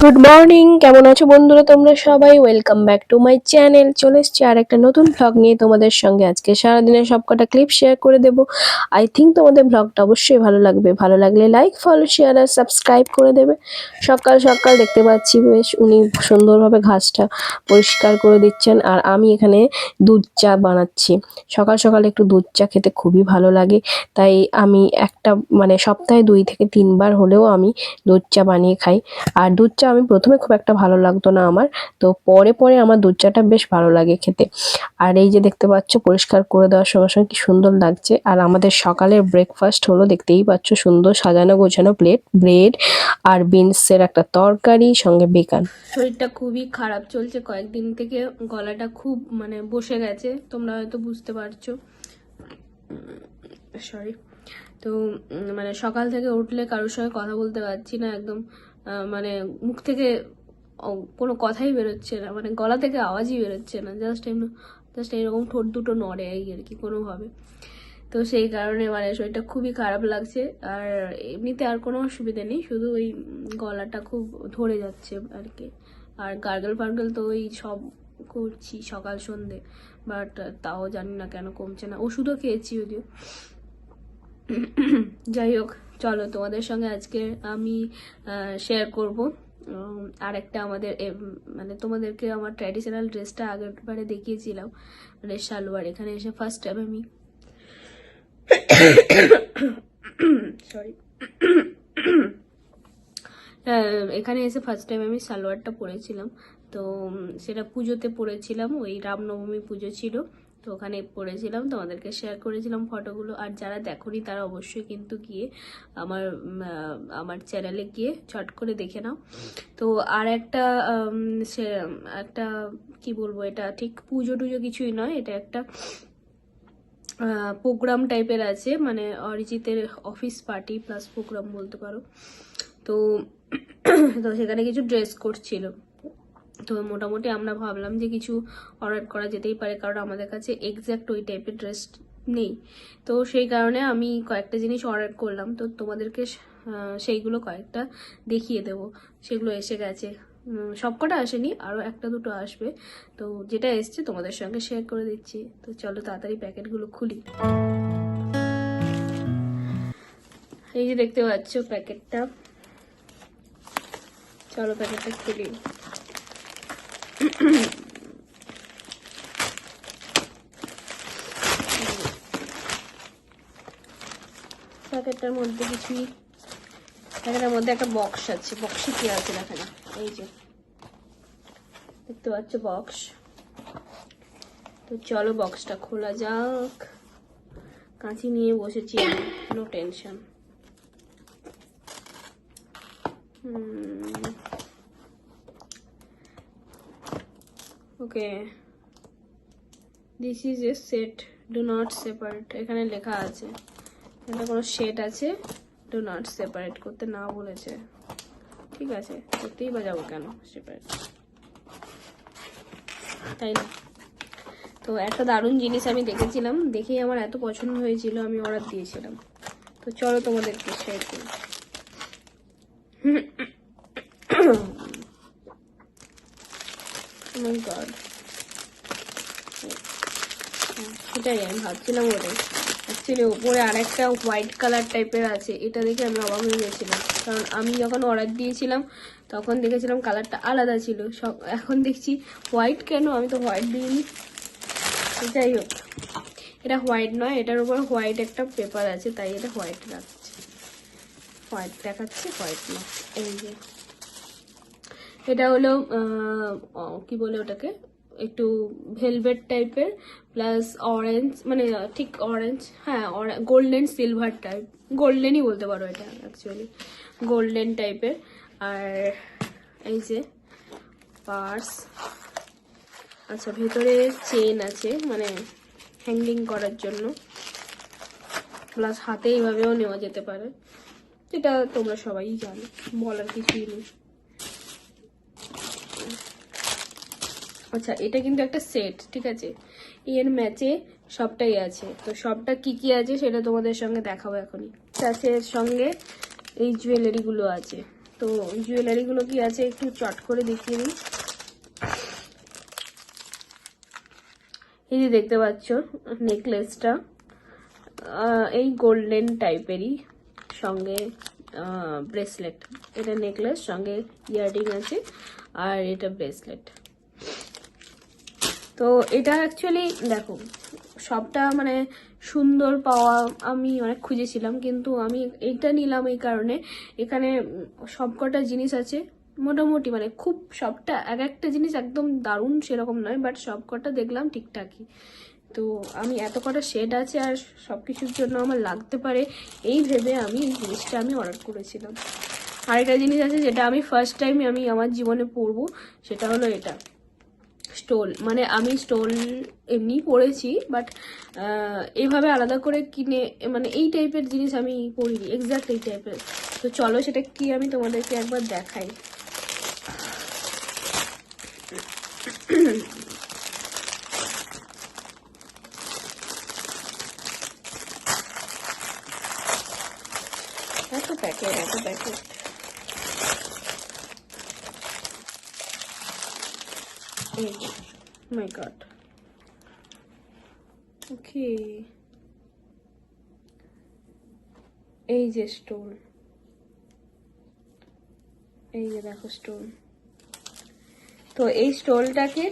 Good morning, কেমন আছো বন্ধুরা তোমরা সবাই? Welcome back to my channel. চলে এসেছি আর একটা নতুন ভ্লগ নিয়ে তোমাদের সঙ্গে। আজকে সারাদিনের সবকটা ক্লিপ শেয়ার করে দেবো। আই থিঙ্ক তোমাদের ভ্লগটা অবশ্যই ভালো লাগবে। ভালো লাগলে লাইক, ফলো, শেয়ার আর সাবস্ক্রাইব করে দেবে। সকাল সকাল দেখতে পাচ্ছি বেশ উনি সুন্দরভাবে ঘাসটা পরিষ্কার করে দিচ্ছেন, আর আমি এখানে দুধ চা বানাচ্ছি। সকাল সকাল একটু দুধ চা খেতে খুবই ভালো লাগে, তাই আমি একটা সপ্তাহে 2 থেকে 3 বার হলেও আমি দুধ চা বানিয়ে খাই। আর দুধ চা আমি প্রথমে খুব একটা ভালো লাগতো না আমার, তো পরে পরে আমার দুধ চাটা বেশ ভালো লাগে খেতে। আর এই যে দেখতে পাচ্ছ পরিষ্কার করে দেওয়ার সঙ্গে সঙ্গে কি সুন্দর লাগছে। আর আমাদের সকালের ব্রেকফাস্ট হলো, দেখতেই পাচ্ছ সুন্দর সাজানো গোছানো প্লেট, ব্রেড আর বিনসের একটা তরকারি, সঙ্গে বেকান। শরীরটা খুবই খারাপ চলছে কয়েকদিন থেকে, গলাটা খুব বসে গেছে, তোমরা হয়তো বুঝতে পারছো। সরি। তো সকাল থেকে উঠলে কারোর সঙ্গে কথা বলতে পারছি না একদম, মুখ থেকে কোনো কথাই বেরোচ্ছে না, গলা থেকে আওয়াজই বেরোচ্ছে না, জাস্ট এরকম ঠোঁট দুটো নড়ে এই আর কি কোনোভাবে। তো সেই কারণে শরীরটা খুবই খারাপ লাগছে। আর এমনিতে আর কোনো অসুবিধা নেই, শুধু ওই গলাটা খুব ধরে যাচ্ছে আর কি। আর গার্গল ফার্গল তো ওই সব করছি সকাল সন্ধে, বাট তাও জানি না কেন কমছে না। ওষুধও খেয়েছি যদিও। যাই হোক, চলো তোমাদের সঙ্গে আজকে আমি শেয়ার করব আর একটা আমাদের তোমাদেরকে আমার ট্র্যাডিশনাল ড্রেসটা আগের বারে দেখিয়েছিলাম, সালোয়ার। এখানে এসে ফার্স্ট টাইম আমি সরি এখানে এসে ফার্স্ট টাইম আমি সালোয়ারটা পরেছিলাম। তো সেটা পুজোতে পরেছিলাম, ওই রামনবমী পুজো ছিল, তো ওখানে পরেছিলাম, তোমাদেরকে শেয়ার করেছিলাম ফটোগুলো। আর যারা দেখোনি তারা অবশ্যই কিন্তু গিয়ে আমার চ্যানেলে গিয়ে চট করে দেখে নাও। তো আর একটা সে একটা কি বলবো, এটা ঠিক পুজো টুজো কিছুই নয়, এটা একটা প্রোগ্রাম টাইপের আছে, অরিজিতের অফিস পার্টি প্লাস প্রোগ্রাম বলতে পারো। তো তো সেখানে কিছু ড্রেস কোড ছিল, তো মোটামুটি আমরা ভাবলাম যে কিছু অর্ডার করা যেতেই পারে, কারণ আমাদের কাছে এক্স্যাক্ট ওই টাইপের ড্রেস নেই। তো সেই কারণে আমি কয়েকটা জিনিস অর্ডার করলাম, তো তোমাদেরকে সেইগুলো কয়েকটা দেখিয়ে দেবো। সেগুলো এসে গেছে, সবকটা আসেনি, আরও একটা দুটো আসবে। তো যেটা এসছে তোমাদের সঙ্গে শেয়ার করে দিচ্ছি। তো চলো তাড়াতাড়ি প্যাকেটগুলো খুলি। এই যে দেখতে পাচ্ছ প্যাকেটটা, চলো প্যাকেটটা খুলি। প্যাকেটটার মধ্যে কিছুই, প্যাকেটের মধ্যে একটা বক্স আছে। বক্সে কি আছে দেখা না, এই যে দেখতে পাচ্ছ বক্স। তো চলো বক্সটা খোলা যাক। কাঁচি নিয়ে বসেছি আমি, no tension. Okay, this is a set, do not separate. এখানে লেখা আছে এটা কোনো সেট আছে, ডু নট সেপারেট করতে না বলেছে। ঠিক আছে, করতেই বা যাবো কেন সেপারেট, তাই না? তো একটা দারুণ জিনিস আমি দেখেছিলাম, দেখেই আমার এত পছন্দ হয়েছিল, আমি অর্ডার দিয়েছিলাম। তো চলো তোমাদেরকে শেয়ার করি। সেটাই আমি ভাবছিলাম, ওটাই অ্যাকচুয়ালি ওপরে আরেকটা হোয়াইট কালার টাইপের আছে, এটা দেখে আমি অবাক হয়ে গেছিলাম, কারণ আমি যখন অর্ডার দিয়েছিলাম তখন দেখেছিলাম কালারটা আলাদা ছিল, এখন দেখছি হোয়াইট। কেন, আমি তো হোয়াইট দিইনি। যাই হোক, এটা হোয়াইট নয়, এটার উপর হোয়াইট একটা পেপার আছে, তাই এটা হোয়াইট লাগছে, হোয়াইট দেখাচ্ছে, হোয়াইট না। এই যে এটা হলো কি বলে ওটাকে, একটু ভেলভেট টাইপের প্লাস অরেঞ্জ, ঠিক অরেঞ্জ, হ্যাঁ গোল্ডেন সিলভার টাইপ, গোল্ডেনই বলতে পারো এটা অ্যাকচুয়ালি, গোল্ডেন টাইপের। আর এই যে পার্স, আচ্ছা ভেতরে চেন আছে, হ্যাঙ্গিং করার জন্য, প্লাস হাতে এইভাবেও নেওয়া যেতে পারে, যেটা তোমরা সবাই জানো, বলার কিছুই নেই। আচ্ছা, এটা কিন্তু একটা সেট, ঠিক আছে, এর ম্যাচে সবটাই আছে। তো সবটা কি কি আছে সেটা তোমাদের সঙ্গে দেখাবো এখনই। আছে এর সঙ্গে এই জুয়েলারিগুলো আছে, তো জুয়েলারিগুলো কি আছে একটু চট করে দেখিয়ে দিই। এই যে দেখতে পাচ্ছ নেকলেসটা, এই গোল্ডেন টাইপেরই, সঙ্গে ব্রেসলেট। এটা নেকলেস, সঙ্গে ইয়াররিং আছে, আর এটা ব্রেসলেট। তো এটা অ্যাকচুয়ালি দেখো সবটা মানে সুন্দর পাওয়া আমি অনেক খুঁজেছিলাম, কিন্তু আমি এইটা নিলাম এই কারণে এখানে সবকটা জিনিস আছে মোটামুটি, মানে খুব সবটা এক একটা জিনিস একদম দারুণ সেরকম নয়, বাট সবকটা দেখলাম ঠিকঠাকই। তো আমি এত কটা শেড আছে আর সব কিছুর জন্য আমার লাগতে পারে এই ভেবে আমি এই জিনিসটা আমি অর্ডার করেছিলাম। আরেকটা জিনিস আছে যেটা আমি ফার্স্ট টাইম আমি আমার জীবনে পরবো, সেটা হলো এটা স্টোল। মানে আমি স্টোল এমনি পরেছি, বাট এইভাবে আলাদা করে কিনে মানে এই টাইপের জিনিস আমি পরিনি, এক্স্যাক্ট এই টাইপের। তো চলো সেটা কি আমি তোমাদেরকে একবার দেখাই। এত প্যাকেট, এত প্যাকেট। মাই গড। ওকে, এই যে স্টোন, এই যে দেখো স্টোন। তো এই স্টোনটাকে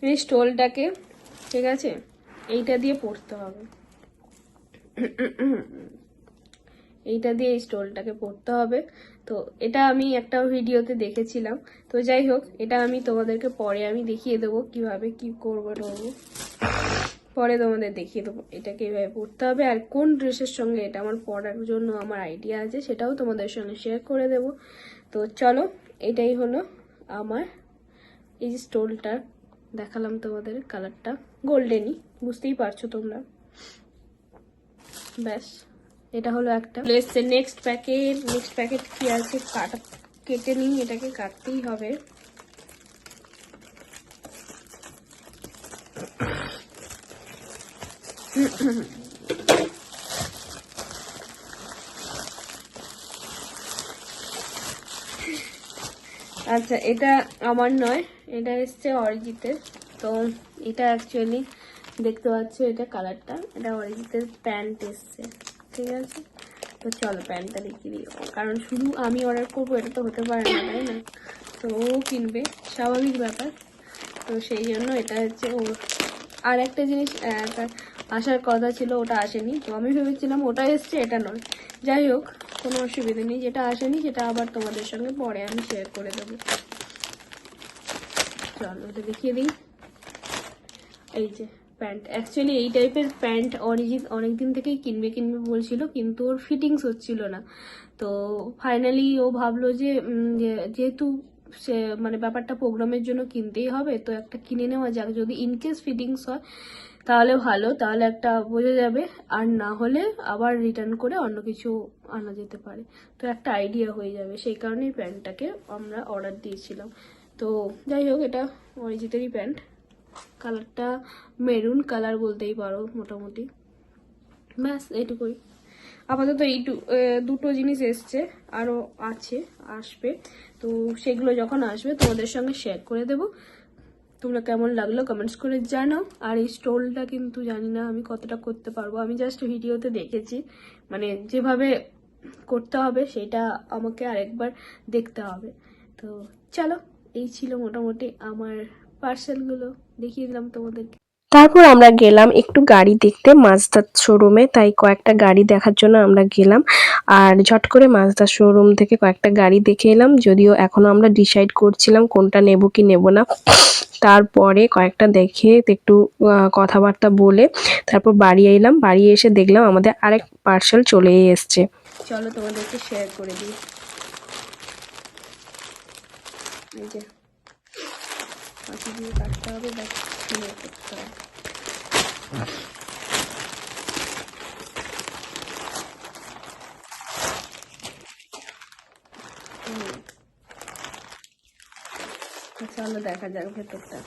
এই স্টোনটাকে ঠিক আছে এইটা দিয়ে পড়তে হবে, এইটা দিয়ে এই স্টোনটাকে পড়তে হবে। তো এটা আমি একটা ভিডিওতে দেখেছিলাম। তো যাই হোক, এটা আমি তোমাদেরকে পরে আমি দেখিয়ে দেবো কিভাবে কি করবো পরে তোমাদের দেখিয়ে দেবো এটাকে এইভাবে পড়তে হবে। আর কোন ড্রেসের সঙ্গে এটা আমার পরার জন্য আমার আইডিয়া আছে সেটাও তোমাদের সঙ্গে শেয়ার করে দেব। তো চলো, এটাই হলো আমার এই যে স্টোনটা দেখালাম তোমাদের, কালারটা গোল্ডেনই, বুঝতেই পারছো তোমরা। ব্যাস, এটা হলো একটা এসছে। নেক্সট প্যাকেট কি আছে কেটে নিই, এটাকে কাটতেই হবে। আচ্ছা, এটা আমার নয়, এটা এসছে অরিজিতের। তো এটা অ্যাকচুয়ালি দেখতে পাচ্ছ, এটা কালারটা, এটা অরিজিতের প্যান্ট এসছে, ঠিক আছে। তো চলো প্যান্টটা দেখিয়ে দিই, কারণ শুধু আমি অর্ডার করবো এটা তো হতে পারে না, তাই না? তো ও কিনবে, স্বাভাবিক ব্যাপার। তো সেই জন্য এটা হচ্ছে ওর। আর একটা জিনিস আসার কথা ছিল, ওটা আসেনি। তো আমি ভেবেছিলাম ওটা এসছে, এটা নয়। যাই হোক, কোনো অসুবিধা নেই, যেটা আসেনি সেটা আবার তোমাদের সঙ্গে পরে আমি শেয়ার করে দেবো। চলো এটা দেখিয়ে দিই। এই যে প্যান্ট, অ্যাকচুয়ালি এই টাইপের প্যান্ট অরিজিৎ অনেকদিন থেকেই কিনবে বলছিল, কিন্তু ওর ফিটিংস হচ্ছিল না। তো ফাইনালি ও ভাবলো যে যেহেতু সে মানে ব্যাপারটা প্রোগ্রামের জন্য কিনতেই হবে, তো একটা কিনে নেওয়া যাক। যদি ইনকেস ফিটিংস হয় তাহলে ভালো, তাহলে একটা বোঝা যাবে, আর না হলে আবার রিটার্ন করে অন্য কিছু আনা যেতে পারে। তো একটা আইডিয়া হয়ে যাবে, সেই কারণেই প্যান্টটাকে আমরা অর্ডার দিয়েছিলাম। তো যাই হোক, এটা অরিজিতেরই প্যান্ট, কালারটা মেরুন কালার বলতেই পারো মোটামুটি। ব্যাস এইটুকুই। আপাতত এই দুটো জিনিস এসছে, আরও আসবে। তো সেগুলো যখন আসবে তোমাদের সঙ্গে শেয়ার করে দেব। তোমরা কেমন লাগলো কমেন্টস করে জানাও। আর এই স্টোলটা কিন্তু জানি না আমি কতটা করতে পারবো, আমি জাস্ট ভিডিওতে দেখেছি, মানে যেভাবে করতে হবে সেটা আমাকে আরেকবার দেখতে হবে। তো চলো, এই ছিল মোটামুটি আমার পার্সেলগুলো, দেখিয়ে দিলাম তোমাদেরকে। তারপর আমরা গেলাম একটু গাড়ি দেখতে মাজদা শোরুমে, তাই কয়েকটা গাড়ি দেখার জন্য আমরা গেলাম। আর ঝট করে মাজদা শোরুম থেকে কয়েকটা গাড়ি দেখে এলাম, যদিও এখনো আমরা ডিসাইড করছিলাম কোনটা নেব কি নেব না। তারপরে কয়েকটা দেখে একটু কথাবার্তা বলে তারপর বাড়ি এলাম। বাড়ি এসে দেখলাম আমাদের আরেক পার্সেল চলেই এসছে। চলো তোমাদেরকে শেয়ার করে দিই। এই যে কাঁচি দিয়ে কাটতে হবে, বা ছিঁড়ে করতে হবে। চলো দেখা যাক ভেতরটা।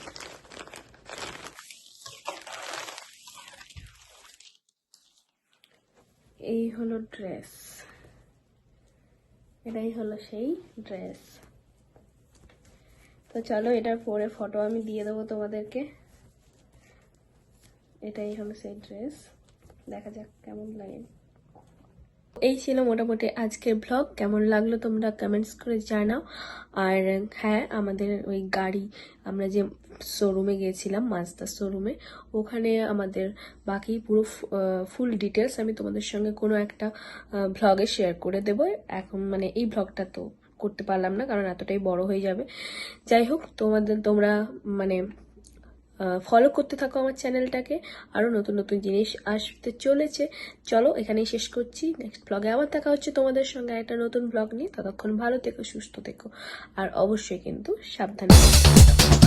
এই হলো ড্রেস, এটাই হলো সেই ড্রেস। তো চলো এটার পরে ফটো আমি দিয়ে দেবো তোমাদেরকে। এটাই হলো সেই ড্রেস, দেখা যাক কেমন লাগে। এই ছিল মোটামুটি আজকের ব্লগ। কেমন লাগলো তোমরা কমেন্টস করে জানাও। আর হ্যাঁ, আমাদের ওই গাড়ি, আমরা যে শোরুমে গিয়েছিলাম মাজদা শোরুমে, ওখানে আমাদের বাকি পুরো ফুল ডিটেলস আমি তোমাদের সঙ্গে কোনো একটা ভ্লগে শেয়ার করে দেবো। এখন মানে এই ভ্লগটা তো করতে পারলাম না, কারণ এতটাই বড় হয়ে যাবে। যাই হোক, তোমরা মানে ফলো করতে থাকো আমার চ্যানেলটাকে, আরও নতুন নতুন জিনিস আসতে চলেছে। চলো এখানেই শেষ করছি, নেক্সট ব্লগে আবার দেখা হচ্ছে তোমাদের সঙ্গে একটা নতুন ব্লগ নিয়ে। ততক্ষণ ভালো থেকো, সুস্থ থেকো, আর অবশ্যই কিন্তু সাবধানে থেকো।